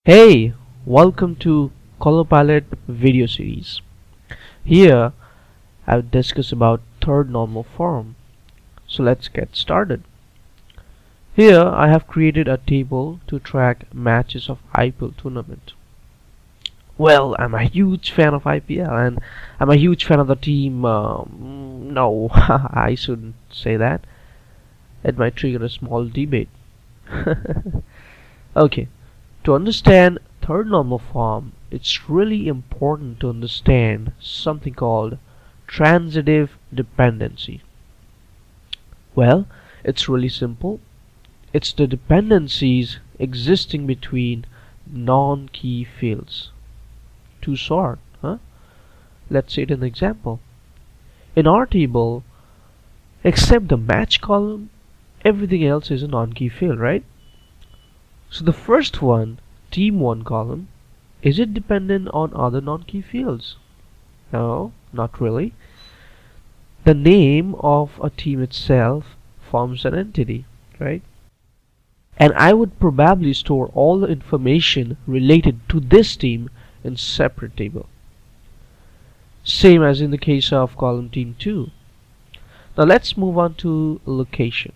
Hey, welcome to Color Palette video series. Here I will discuss about third normal form. So let's get started. Here I have created a table to track matches of IPL tournament. Well, I'm a huge fan of IPL and I'm a huge fan of the team. No, I shouldn't say that. It might trigger a small debate. Okay. To understand third normal form, it's really important to understand something called transitive dependency. Well, it's really simple. It's the dependencies existing between non-key fields. Too short, huh? Let's see it in an example. In our table, except the match column, everything else is a non-key field, right? So the first one, team 1 column, is it dependent on other non-key fields? No, not really. The name of a team itself forms an entity, right? And I would probably store all the information related to this team in separate table. Same as in the case of column team 2. Now let's move on to location.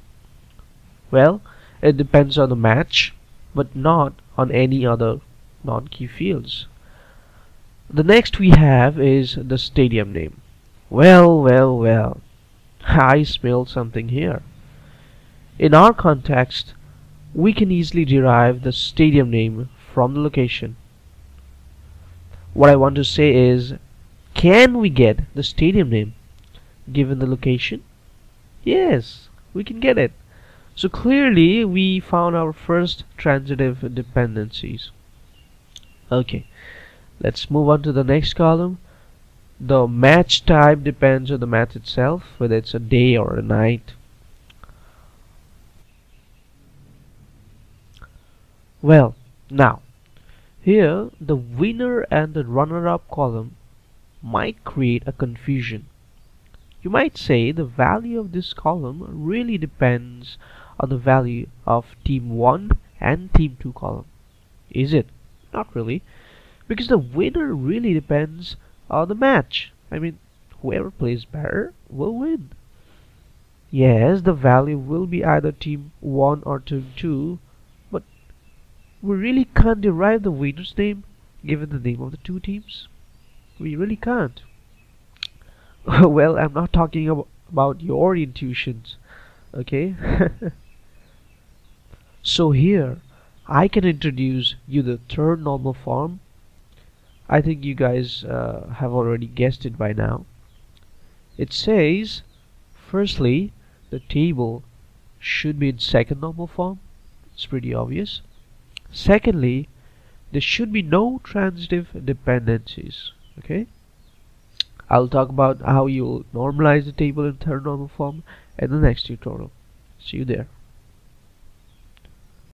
Well, it depends on the match, but not on any other non-key fields. The next we have is the stadium name. Well, I smell something here. In our context, we can easily derive the stadium name from the location. What I want to say is, can we get the stadium name given the location? Yes, we can get it. So clearly we found our first transitive dependencies. Okay, let's move on to the next column. The match type depends on the match itself, whether it's a day or a night. Well, now here the winner and the runner-up column might create a confusion. You might say the value of this column really depends on the value of team 1 and team 2 column. Is it? Not really, because the winner really depends on the match. I mean, whoever plays better will win. Yes, the value will be either team 1 or team 2, but we really can't derive the winner's name given the name of the two teams. We really can't. Well, I'm not talking about your intuitions, okay? So here I can introduce you the third normal form. I think you guys have already guessed it by now. It says, firstly, the table should be in second normal form. It's pretty obvious. Secondly, there should be no transitive dependencies. Okay, I'll talk about how you'll normalize the table in third normal form in the next tutorial. See you there.